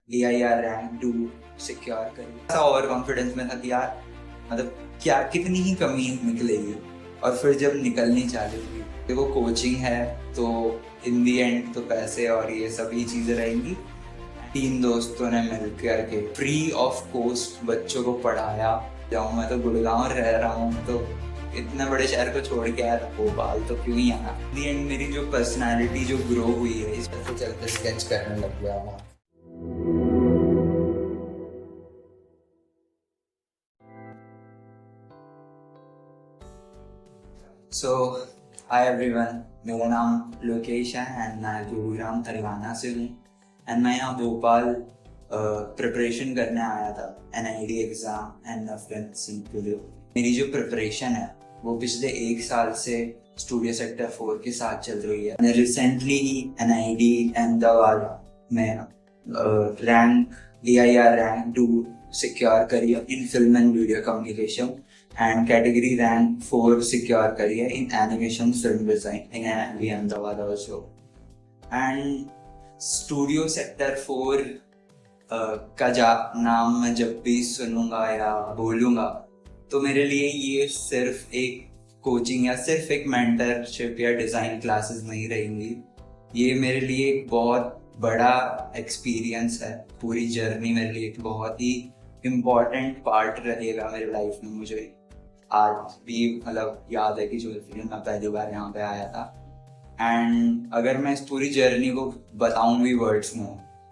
AIR rank 2 secure करी। ऐसा over confidence में था कि यार मतलब क्या कितनी ही कमी निकलेगी, और फिर जब निकलनी चालू हुई, देखो कोचिंग है तो इन दी एंड तो पैसे और ये सभी चीजें रहेंगी। 3 दोस्तों ने मिलकर के फ्री ऑफ कॉस्ट बच्चों को पढ़ाया। जाऊँ मैं तो गुड़गांव रह रहा हूँ, तो इतने बड़े शहर को छोड़ के आया था भोपाल, तो क्यों ही आना। दी एंड मेरी जो पर्सनालिटी जो ग्रो हुई है, इस पर तो चलते स्केच करने लग गया वहाँ। सो हाय एवरीवन, मेरा नाम लोकेश है एंड मैं गुरुग्राम तेलंगाना से हूँ। एंड मैं यहाँ भोपाल प्रिपरेशन करने आया था NID एग्ज़ाम एंड मेरी जो प्रिपरेशन है वो पिछले 1 साल से स्टूडियो सेक्टर 4 के साथ चल रही है। मैंने रिसेंटली ही NID अहमदाबाद में रैंक AIR रैंक 2 सिक्योर करी इन film and video communication and category rank 4 secure करी है इन animation film design in Ahmedabad also. And Studio Sector 4 का नाम मैं जब भी सुनूंगा या बोलूंगा तो मेरे लिए ये सिर्फ एक कोचिंग या सिर्फ एक मेंटरशिप या डिज़ाइन क्लासेस नहीं रहेंगी। ये मेरे लिए एक बहुत बड़ा एक्सपीरियंस है। पूरी जर्नी मेरे लिए एक बहुत ही इम्पॉर्टेंट पार्ट रहेगा मेरी लाइफ में। मुझे आज भी मतलब याद है कि जो मैं पहली बार यहाँ पे आया था। एंड अगर मैं इस पूरी जर्नी को बताऊं भी वर्ड्स में,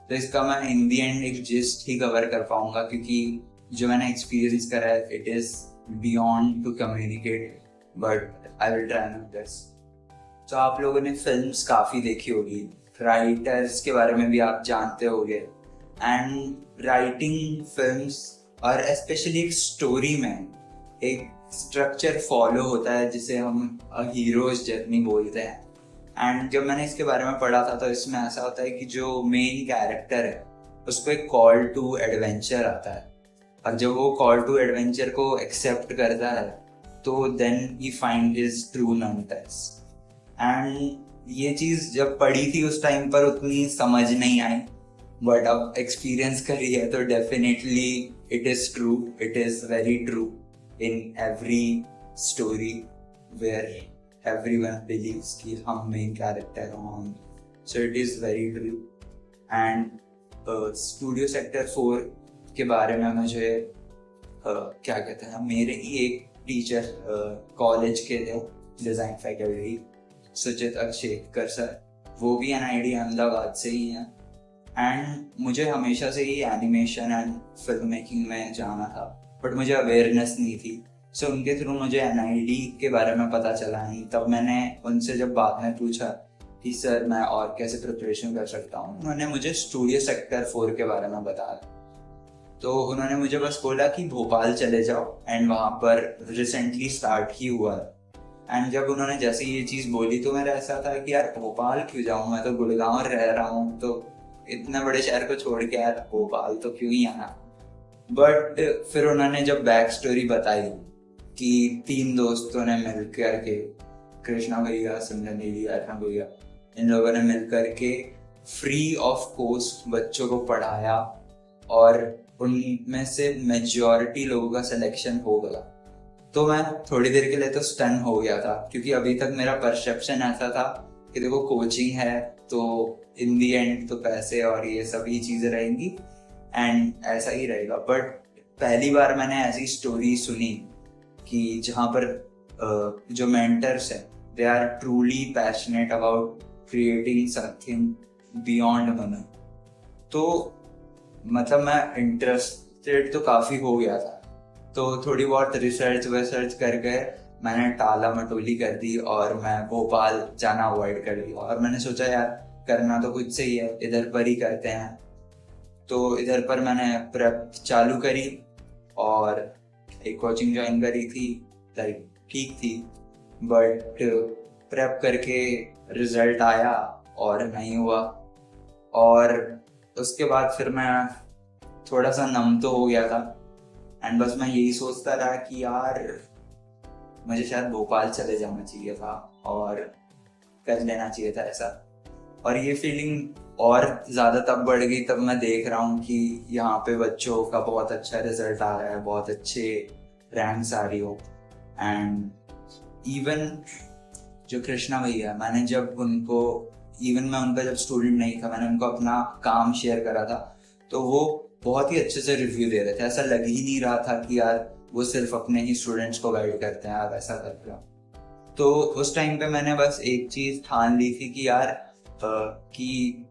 तो इसका मैं इन दी एंड एक जिस्ट ही कवर कर पाऊंगा, क्योंकि जो मैंने एक्सपीरियंस करा है it is beyond to communicate, but I will try my best. तो आप लोगों ने फिल्म्स काफ़ी देखी होगी, राइटर्स के बारे में भी आप जानते होंगे। एंड राइटिंग फिल्म्स और स्पेशली एक स्टोरी में एक स्ट्रक्चर फॉलो होता है जिसे हम हीरोज जर्नी बोलते हैं। एंड जब मैंने इसके बारे में पढ़ा था तो इसमें ऐसा होता है कि जो मेन कैरेक्टर है उसको एक कॉल टू एडवेंचर आता है, और जब वो कॉल टू एडवेंचर को एक्सेप्ट करता है तो then he find his true नॉन्टेस। एंड ये चीज़ जब पढ़ी थी उस टाइम पर उतनी समझ नहीं आई, बट अब एक्सपीरियंस करी है तो definitely it is true, it is very true in every story where everyone believes कि हम मेन कैरेक्टर हों। So it is very true. And Studio Sector 4 के बारे में मुझे क्या कहते हैं, मेरे ही एक टीचर कॉलेज के थे डिज़ाइन फैकल्टी, सुचित अक्षेकर सर, वो भी NID अहमदाबाद से ही हैं। एंड मुझे हमेशा से ही एनिमेशन एंड फिल्म मेकिंग में जाना था, बट मुझे अवेयरनेस नहीं थी। सो उनके थ्रू मुझे NID के बारे में पता चला नहीं। तब मैंने उनसे जब बाद में पूछा कि सर मैं और कैसे प्रिपरेशन कर सकता हूँ, उन्होंने मुझे स्टूडियो सेक्टर 4 के बारे में बताया। तो उन्होंने मुझे बस बोला कि भोपाल चले जाओ, एंड वहाँ पर रिसेंटली स्टार्ट ही हुआ है। एंड जब उन्होंने जैसे ये चीज़ बोली तो मेरा ऐसा था कि यार भोपाल क्यों जाऊँ, मैं तो गुड़गांव रह रहा हूँ, तो इतने बड़े शहर को छोड़ के यार भोपाल तो क्यों ही आना। बट फिर उन्होंने जब बैक स्टोरी बताई कि 3 दोस्तों ने मिल करके, कृष्णा भैया, संजय दीदी, अर्णव भैया, इन लोगों ने मिल करके फ्री ऑफ कॉस्ट बच्चों को पढ़ाया, और उनमें से मेजॉरिटी लोगों का सिलेक्शन हो गया। तो मैं थोड़ी देर के लिए तो स्टन हो गया था, क्योंकि अभी तक मेरा परसेप्शन ऐसा था कि देखो कोचिंग है तो इन दी एंड तो पैसे और ये सभी चीज़ें रहेंगी एंड ऐसा ही रहेगा। बट पहली बार मैंने ऐसी स्टोरी सुनी कि जहाँ पर जो मेंटर्स हैं they are truly passionate about creating something beyond money. तो मतलब मैं इंटरेस्टेड तो काफ़ी हो गया था। तो थोड़ी बहुत रिसर्च करके मैंने टाला मटोली कर दी और मैं भोपाल जाना अवॉइड कर दिया। और मैंने सोचा यार करना तो खुद से ही है, इधर पर ही करते हैं। तो इधर पर मैंने प्रेप चालू करी और एक कोचिंग ज्वाइन करी थी, लाइक ठीक थी, बट प्रेप करके रिजल्ट आया और नहीं हुआ। और उसके बाद फिर मैं थोड़ा सा नम तो हो गया था, एंड बस मैं यही सोचता रहा कि यार मुझे शायद भोपाल चले जाना चाहिए था और कर लेना चाहिए था ऐसा। और ये फीलिंग और ज़्यादा तब बढ़ गई तब मैं देख रहा हूँ कि यहाँ पे बच्चों का बहुत अच्छा रिजल्ट आ रहा है, बहुत अच्छे रैंक्स आ रही हो। एंड इवन जो कृष्णा भैया, मैंने जब उनको, इवन मैं उनका जब स्टूडेंट नहीं था, मैंने उनको अपना काम शेयर करा था, तो वो बहुत ही अच्छे से रिव्यू दे रहे थे। ऐसा लग ही नहीं रहा था कि यार वो सिर्फ अपने ही स्टूडेंट्स को गाइड करते हैं, आप ऐसा करते हो। तो उस टाइम पे मैंने बस एक चीज ठान ली थी कि यार कि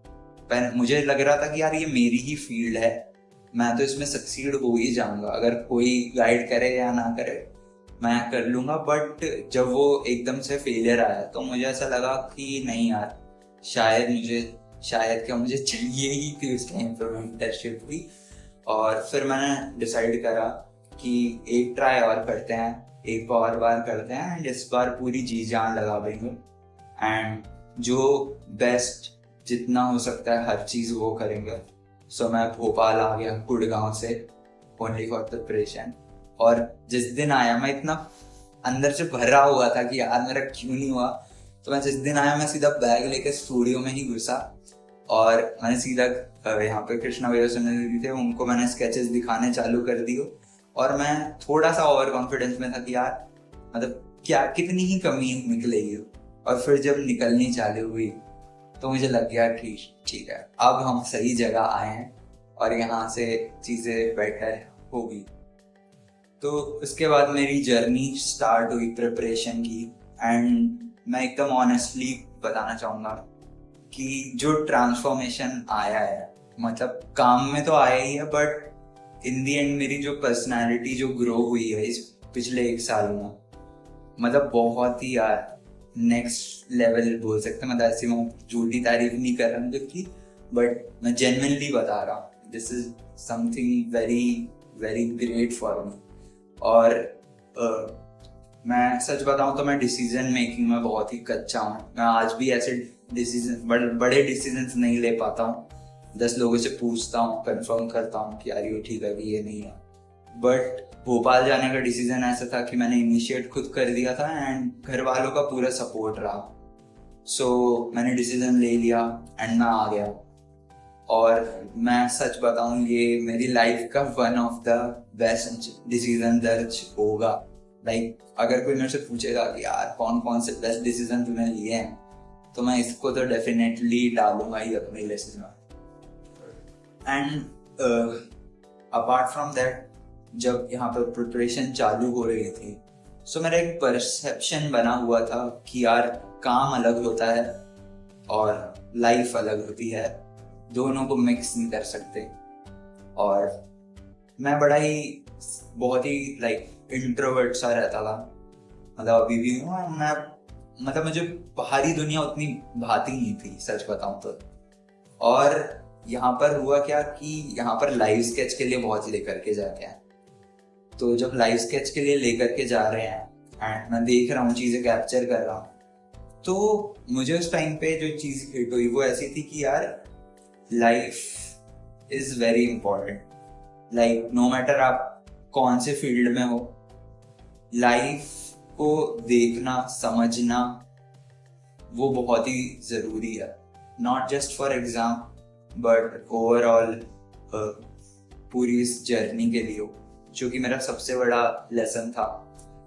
मुझे लग रहा था कि यार ये मेरी ही फील्ड है, मैं तो इसमें सक्सीड हो ही जाऊंगा, अगर कोई गाइड करे या ना करे मैं कर लूंगा। बट जब वो एकदम से फेलियर आया तो मुझे ऐसा लगा कि नहीं यार, शायद क्या मुझे चाहिए ही थी उस टाइम पर मेंटरशिप भी। और फिर मैंने डिसाइड करा कि एक ट्राई और करते हैं, एक और बार करते हैं, एंड इस बार पूरी जी जान लगा देंगे एंड जो बेस्ट जितना हो सकता है हर चीज वो करेंगे। सो मैं भोपाल आ गया गुड़गांव से ओनली फॉर प्रिपरेशन। और जिस दिन आया मैं इतना अंदर से भरा हुआ था कि यार मेरा क्यों नहीं हुआ। तो मैं जिस दिन आया मैं सीधा बैग लेके स्टूडियो में ही घुसा और मैंने सीधा यहाँ पे कृष्णा भैया सुनील थे, उनको मैंने स्केचेस दिखाने चालू कर दिए। और मैं थोड़ा सा ओवर कॉन्फिडेंस में था कि यार मतलब क्या कितनी ही कमी निकलेगी। और फिर जब निकलनी चालू हुई तो मुझे लग गया ठीक है, अब हम सही जगह आए हैं और यहाँ से चीजें बेटर होगी। तो उसके बाद मेरी जर्नी स्टार्ट हुई प्रिपरेशन की। एंड मैं एकदम ऑनेस्टली बताना चाहूंगा कि जो ट्रांसफॉर्मेशन आया है, मतलब काम में तो आया ही है, बट इन दी एंड मेरी जो पर्सनालिटी जो ग्रो हुई है इस पिछले 1 साल में, मतलब बहुत ही यार नेक्स्ट लेवल बोल सकते हैं। मतलब ऐसी मैं झूठी तारीफ नहीं कर रहा हूँ क्योंकि, बट मैं जेन्युइनली बता रहा हूँ, this is something very very great for me. और मैं सच बताऊं तो मैं डिसीजन मेकिंग में बहुत ही कच्चा हूँ। मैं आज भी ऐसे डिसीजन बड़े डिसीजंस नहीं ले पाता हूँ। 10 लोगों से पूछता हूँ, कंफर्म करता हूँ कि यार ये ठीक है कि ये नहीं है। बट भोपाल जाने का डिसीजन ऐसा था कि मैंने इनिशिएट खुद कर दिया था एंड घर वालों का पूरा सपोर्ट रहा। सो मैंने डिसीजन ले लिया एंड मैं आ गया। और मैं सच बताऊं ये मेरी लाइफ का one of the best decision दर्ज होगा। लाइक अगर कोई मेरे से पूछेगा कि यार कौन कौन से बेस्ट डिसीजन तूने लिए हैं, तो मैं इसको तो डेफिनेटली डालूंगा ही अपनी लिस्ट में। एंड अपार्ट फ्रॉम दैट, जब यहाँ पर प्रिपरेशन चालू हो रही थी, सो मेरा एक परसेप्शन बना हुआ था कि यार काम अलग होता है और लाइफ अलग होती है, दोनों को मिक्स नहीं कर सकते। और मैं बड़ा ही बहुत ही लाइक इंट्रोवर्ट सा रहता था, मतलब अभी भी मैं, मतलब मुझे बाहरी दुनिया उतनी भाती नहीं थी सच बताऊं तो। और यहाँ पर हुआ क्या कि यहाँ पर लाइव स्केच के लिए बहुत लेकर के जाते हैं। तो जब लाइव स्केच के लिए लेकर के जा रहे हैं एंड मैं देख रहा हूँ, चीजें कैप्चर कर रहा हूँ, तो मुझे उस टाइम पे जो चीज हिट हुई वो ऐसी थी कि यार life is very important. Like no matter आप कौन से फील्ड में हो, लाइफ को देखना समझना वो बहुत ही जरूरी है, not just for exam but overall पूरी इस जर्नी के लिए, जो कि मेरा सबसे बड़ा लेसन था।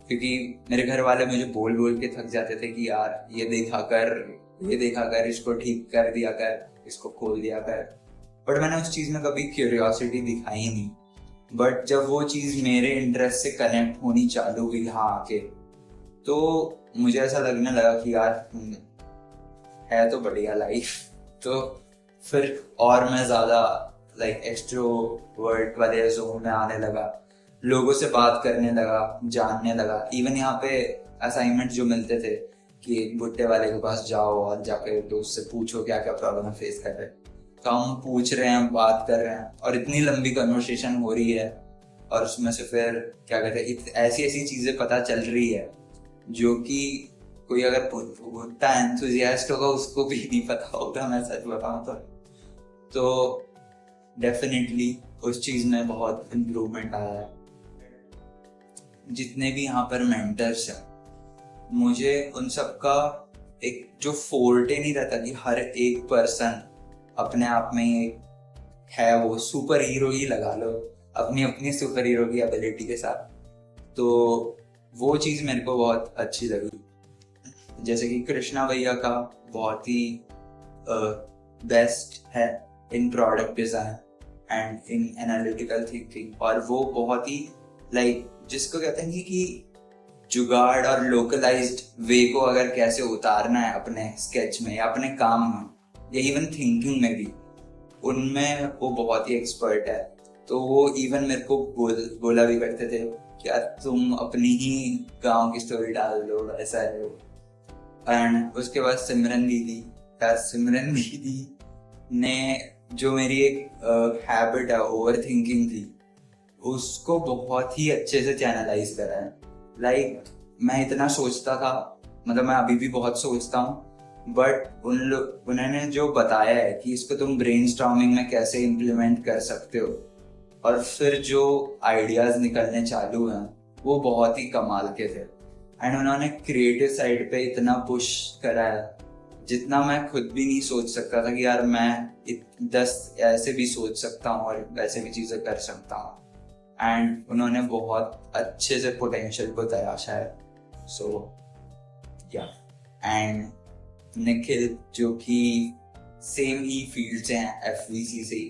क्योंकि मेरे घर वाले मुझे बोल बोल के थक जाते थे कि यार ये देखा कर, इसको ठीक कर दिया कर, इसको खोल दिया कर। बट मैंने उस चीज में कभी क्यूरियोसिटी दिखाई नहीं। बट जब वो चीज मेरे इंटरेस्ट से कनेक्ट होनी चालू हुई यहाँ आके, तो मुझे ऐसा लगने लगा कि यार है तो बढ़िया लाइफ। तो फिर और मैं ज्यादा लाइक एक्सट्रोवर्ट वाले जोन में आने लगा, लोगों से बात करने लगा, जानने लगा। इवन यहाँ पे असाइनमेंट जो मिलते थे कि बुट्टे वाले के पास जाओ और जाके दोस्त से पूछो क्या क्या प्रॉब्लम फेस कर रहे, तो हम पूछ रहे हैं, बात कर रहे हैं और इतनी लंबी कन्वर्सेशन हो रही है। और उसमें से फिर क्या कहते हैं, ऐसी ऐसी चीजें पता चल रही है जो कि कोई अगर भुट्टा एंथुजियास्ट होगा उसको भी नहीं पता होगा, मैं सच बताऊं तो डेफिनेटली उस चीज में बहुत इम्प्रूवमेंट आया है। जितने भी यहाँ पर मेंटर्स हैं, मुझे उन सब का एक जो फोर्टे नहीं रहता कि हर एक पर्सन अपने आप में एक है, वो सुपर हीरो ही लगा लो अपनी अपनी सुपर हीरो की एबिलिटी के साथ। तो वो चीज़ मेरे को बहुत अच्छी लगी। जैसे कि कृष्णा भैया का बहुत ही बेस्ट है in product design and in analytical thinking, और वो बहुत ही जिसको कहते हैं कि जुगाड़ और लोकलाइज्ड वे को अगर कैसे उतारना है अपने स्केच में या अपने काम में या इवन थिंकिंग में भी, उनमें वो बहुत ही एक्सपर्ट है। तो वो इवन मेरे को बोला भी करते थे कि यार तुम अपनी ही गांव की स्टोरी डाल दो, ऐसा है। एंड उसके बाद सिमरन दीदी ने जो मेरी एक हैबिट है ओवर थिंकिंग की, उसको बहुत ही अच्छे से चैनलाइज करा है। मैं इतना सोचता था, मतलब मैं अभी भी बहुत सोचता हूँ, बट उन्होंने जो बताया है कि इसको तुम ब्रेनस्टॉर्मिंग में कैसे इम्प्लीमेंट कर सकते हो, और फिर जो आइडियाज निकलने चालू हैं वो बहुत ही कमाल के थे। एंड उन्होंने क्रिएटिव साइड पे इतना पुश करा है जितना मैं खुद भी नहीं सोच सकता था कि यार मैं 10 ऐसे भी सोच सकता हूँ और वैसे भी चीजें कर सकता हूँ। एंड उन्होंने बहुत अच्छे से पोटेंशियल को तराशा है। सो या एंड निखिल जो कि सेम ही फील्ड से हैं FVC से,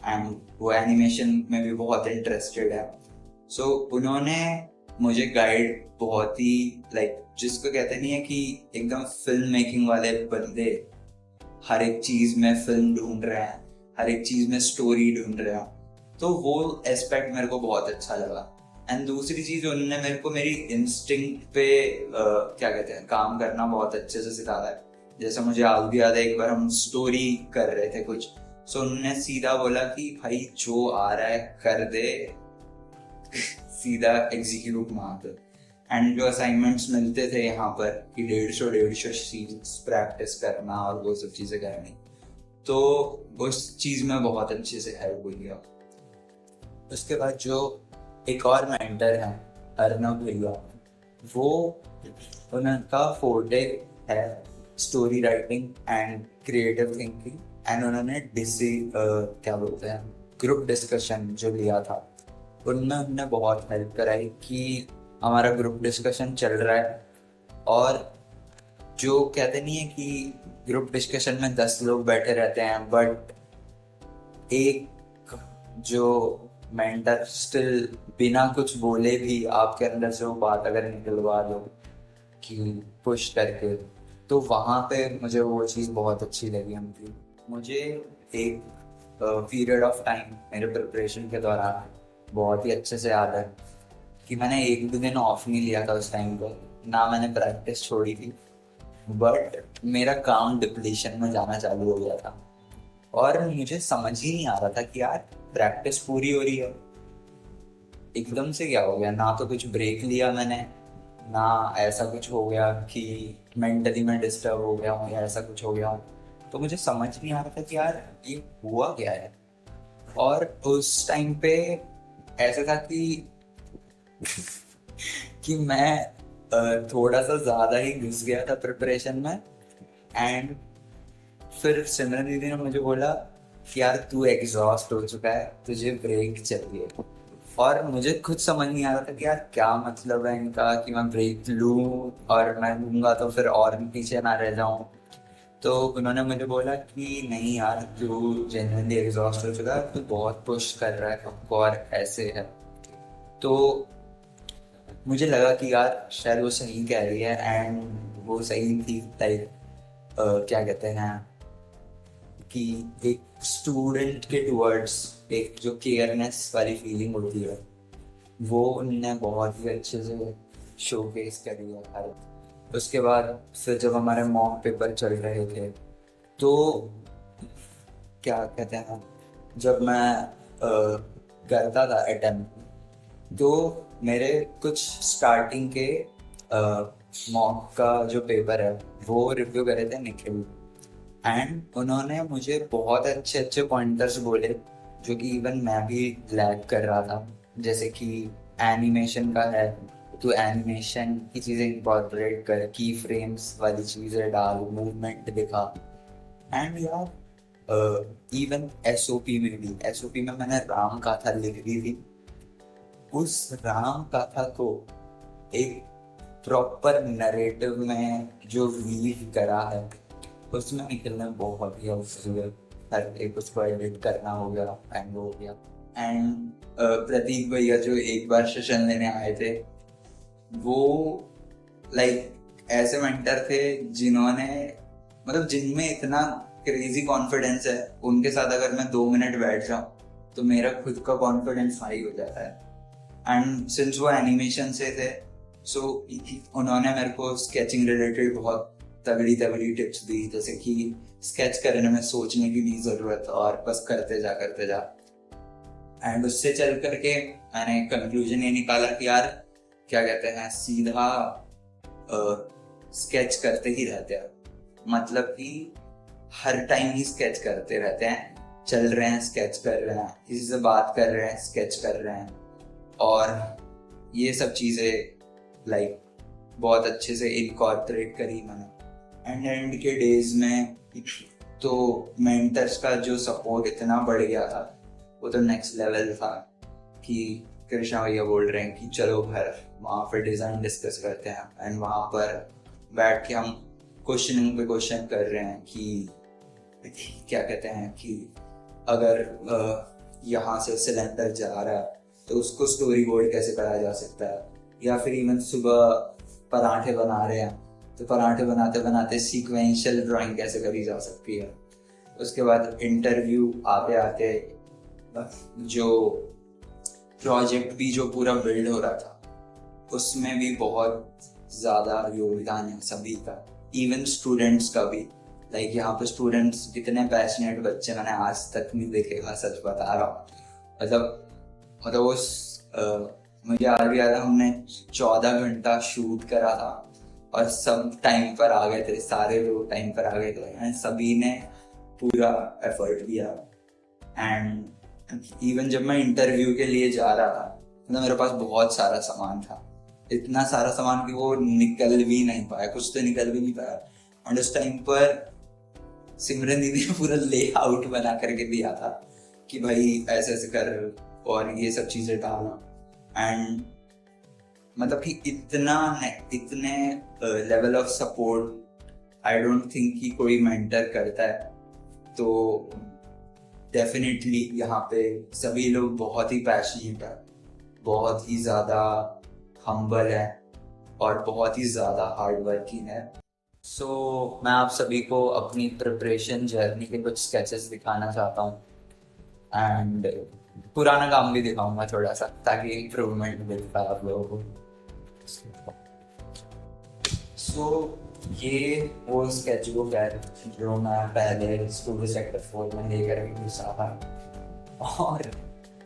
एंड वो एनिमेशन में भी बहुत इंटरेस्टेड है। सो उन्होंने मुझे गाइड बहुत ही जिसको कहते नहीं है कि एकदम फिल्म मेकिंग वाले बंदे हर एक चीज में फिल्म ढूंढ रहे हैं, हर एक चीज में स्टोरी ढूंढ रहे हैं, तो वो एस्पेक्ट मेरे को बहुत अच्छा लगा। एंड दूसरी चीज, उन्होंने मेरे को मेरी इंस्टिंक्ट पे क्या कहते हैं काम करना बहुत अच्छे से सिखाया है। जैसे मुझे आज भी याद है, एक बार हम स्टोरी कर रहे थे कुछ, सो उन्होंने सीधा बोला कि भाई जो आ रहा है कर दे, सीधा एग्जीक्यूट मार दे। एंड जो असाइनमेंट्स मिलते थे यहाँ पर कि 150 सीन्स प्रैक्टिस करना और वो सब चीजें करनी, तो उस चीज में बहुत अच्छे से हेल्प हुई है। उसके बाद जो एक और मेंटर है अर्नव भैया, वो उनका फोर्टे है story writing and creative thinking. And उन्होंने क्या बोलते हैं ग्रुप डिस्कशन जो लिया था, उनमें उन्होंने बहुत हेल्प कराई कि हमारा ग्रुप डिस्कशन चल रहा है, और जो कहते नहीं है कि ग्रुप डिस्कशन में 10 लोग बैठे रहते हैं, बट एक जो मेंटर स्टिल बिना कुछ बोले भी आपके अंदर से वो बात अगर निकलवा दो कि पुश करके, तो वहाँ पे मुझे वो चीज़ बहुत अच्छी लगी। मुझे एक पीरियड ऑफ टाइम मेरे प्रिपरेशन के दौरान बहुत ही अच्छे से याद है कि मैंने एक भी दिन ऑफ नहीं लिया था उस टाइम पर, ना मैंने प्रैक्टिस छोड़ी थी, बट मेरा काम डिप्लीशन में जाना चालू हो गया था और मुझे समझ ही नहीं आ रहा था कि यार प्रैक्टिस पूरी हो रही है, एकदम से क्या हो गया। ना तो कुछ ब्रेक लिया मैंने, ना ऐसा कुछ हो गया कि मेंटली मैं डिस्टर्ब हो गया हूँ या ऐसा कुछ हो गया हूँ, तो मुझे समझ नहीं आ रहा था कि यार ये हुआ क्या है। और उस टाइम पे ऐसा था कि मैं थोड़ा सा ज़्यादा ही घुस गया था प्रिपरेशन में। एंड फिर सिमरन दीदी ने मुझे बोला कि यार तू एग्जॉस्ट हो चुका है, तुझे ब्रेक चाहिए। और मुझे खुद समझ नहीं आ रहा था कि यार क्या मतलब है इनका कि मैं ब्रेक लूँ, और मैं लूँगा तो फिर और पीछे ना रह जाऊँ। तो उन्होंने मुझे बोला कि नहीं यार तू जेन्युइनली एग्जॉस्ट हो चुका है, तू बहुत पुश कर रहा है खुद को और ऐसे है। तो मुझे लगा कि यार शायद वो सही कह रही है, एंड वो सही थी। क्या कहते हैं कि एक स्टूडेंट के टुवर्ड्स एक जो केयरनेस वाली फीलिंग होती है, वो उनने बहुत ही अच्छे से शोकेस करी है। उसके बाद फिर जब हमारे मॉक पेपर चल रहे थे, तो क्या कहते हैं जब मैं करता था अटेम्प्ट, तो मेरे कुछ स्टार्टिंग के मॉक का जो पेपर है वो रिव्यू करे थे निखिल, एंड उन्होंने मुझे बहुत अच्छे अच्छे पॉइंटर्स बोले जो कि इवन मैं भी लैग कर रहा था। जैसे कि एनिमेशन का है, तू एनिमेशन की चीज़ें इंकॉर्पोरेट कर, की फ्रेम्स वाली चीज़ें डाल, मूवमेंट दिखा। एंड यार इवन एसओपी में मैंने राम गाथा लिख दी थी। उस राम गाथा को एक प्रॉपर नरेटिव में जो वीव करा है उसमें निकलना बहुत ही अवसर है। हर एक उसको एडिट करना हो गया एंड हो गया। एंड प्रतीक भैया जो एक बार सेशन लेने आए थे, वो लाइक ऐसे मेंटर थे जिन्होंने मतलब जिनमें इतना क्रेजी कॉन्फिडेंस है, उनके साथ अगर मैं 2 मिनट बैठ जाऊं तो मेरा खुद का कॉन्फिडेंस हाई हो जाता है। एंड सिंस वो एनिमेशन से थे, सो उन्होंने मेरे को स्केचिंग रिलेटेड बहुत तगड़ी टिप्स दी, जैसे कि स्केच करने में सोचने की नहीं जरूरत और बस करते जा। एंड उससे चल करके मैंने कंक्लूजन ये निकाला कि यार क्या कहते हैं, सीधा स्केच करते ही रहते हैं। मतलब कि हर टाइम ही स्केच करते रहते हैं, चल रहे हैं स्केच कर रहे हैं, किसी से बात कर रहे हैं स्केच कर रहे हैं। और ये सब चीज़ें लाइक बहुत अच्छे से इनकॉर्पोरेट करी मैंने। एंड के डेज में तो मेंटर्स का जो सपोर्ट इतना बढ़ गया था, वो तो नेक्स्ट लेवल था कि कृष्णा भैया बोल रहे हैं कि चलो घर वहाँ पर डिज़ाइन डिस्कस करते हैं। एंड वहाँ पर बैठ के हम क्वेश्चनिंग पे क्वेश्चन कर रहे हैं कि क्या कहते हैं कि अगर यहाँ से सिलेंडर जा रहा है तो उसको स्टोरी बोर्ड कैसे करा जा सकता है, या फिर इवन सुबह पराठे बना रहे हैं तो पराठे बनाते बनाते सीक्वेंशियल ड्राइंग कैसे करी जा सकती है। उसके बाद इंटरव्यू आते आते जो प्रोजेक्ट भी जो पूरा बिल्ड हो रहा था उसमें भी बहुत ज़्यादा योगदान है सभी का, इवन स्टूडेंट्स का भी। लाइक यहाँ पे स्टूडेंट्स इतने पैशनेट बच्चे मैंने आज तक नहीं देखे, सच बता रहा हूँ। मतलब उस मुझे आज भी याद है, हमने 14 घंटा शूट करा था और सब टाइम पर आ गए थे, सारे लोग टाइम पर आ गए थे एंड सभी ने पूरा एफर्ट दिया। एंड इवन जब मैं इंटरव्यू के लिए जा रहा था तो मेरे पास बहुत सारा सामान था, इतना सारा सामान कि वो निकल भी नहीं पाया, कुछ तो निकल भी नहीं पाया। और उस टाइम पर सिमरन दीदी ने पूरा लेआउट बना करके दिया था कि भाई ऐसे ऐसे कर और ये सब चीज़ें डालना। एंड मतलब कि इतने level of support I don't think कि कोई मेंटर करता है। तो डेफिनेटली यहाँ पे सभी लोग बहुत ही पैशनेट है, बहुत ही ज़्यादा हम्बल है और बहुत ही ज़्यादा हार्ड वर्किंग है। सो मैं आप सभी को अपनी प्रिपरेशन जर्नी के कुछ स्केचेस दिखाना चाहता हूँ एंड पुराना काम भी दिखाऊंगा थोड़ा सा, ताकि इम्प्रूवमेंट मिल पाए आप लोगों को। सो ये वो स्केच बुक है जो मैं पहले स्कूल सेक्टर 4 में लेकर घुसा था। और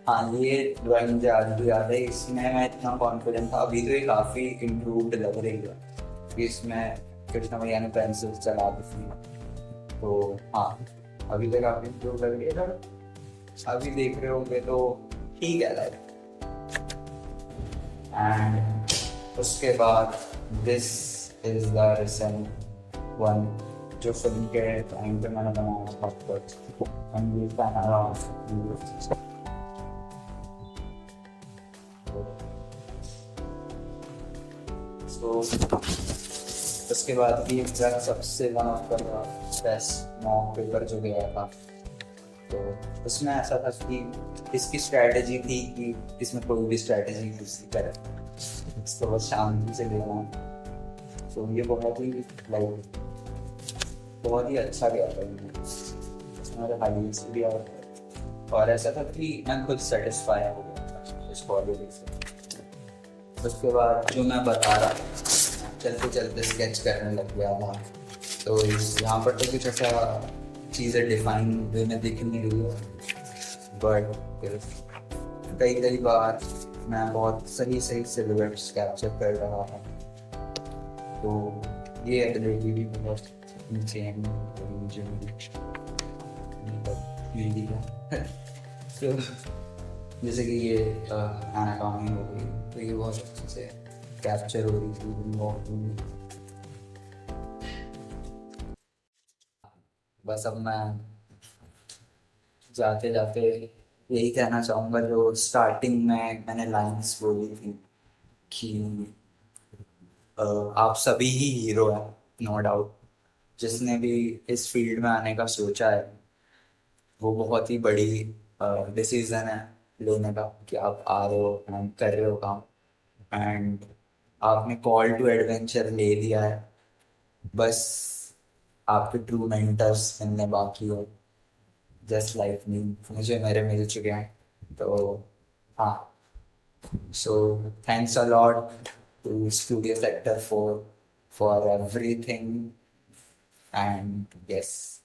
हाँ, ये ड्राइंग मुझे आज भी याद है, इसमें मैं इतना कॉन्फिडेंट था। अभी तो ये काफ़ी इम्प्रूव्ड लग रही है कि इसमें कृष्णा भैया ने पेंसिल चला दी थी। तो हाँ, अभी तक काफ़ी इम्प्रूव लग रही है। अभी देख रहे होंगे तो ठीक है लाइक। एंड उसके बाद this is the recent one जो फिल्म के टाइम पे मैंने बनाया था। तो उसके बाद भी एग्जाम सबसे one of the best mock paper जो गया था, तो उसमें ऐसा था कि इसकी स्ट्रैटेजी थी कि इसमें कोई भी स्ट्रैटेजी यूज नहीं करे, इसको बस शांति से लेना। तो ये बहुत ही अच्छा गया था, इसमें हाईलाइट्स भी आया और ऐसा था कि मैं खुद सेटिस्फाई हो गया इस क्वालिटी से। उसके बाद जो मैं बता रहा चलते चलते स्केच करने लग गया था। तो यहाँ पर तो कुछ ऐसा चीज़ें डिफाइन वे में दिख नहीं रही है, बट कई बार मैं बहुत सही सिलुएट्स कैप्चर कर रहा था। तो ये एबिलिटी भी बहुत नीचे तो जैसे कि ये एनाटॉमी हो गई, तो ये बहुत अच्छे से कैप्चर हो रही थी बस अब मैं जाते जाते यही कहना चाहूँगा जो स्टार्टिंग में मैंने लाइंस बोली थी कि आप सभी ही हीरो हैं, नो डाउट। जिसने भी इस फील्ड में आने का सोचा है वो बहुत ही बड़ी डिसीजन है लेने का कि आप आ रहे हो एंड कर रहे हो काम, एंड आपने कॉल टू एडवेंचर ले लिया है। बस आपके ट्रू मेंटर्स मिलने बाकी है, जस्ट लाइक मी, मुझे मेरे मिल चुके हैं। तो हाँ, so thanks a lot to Studio Sector 4 for everything and yes.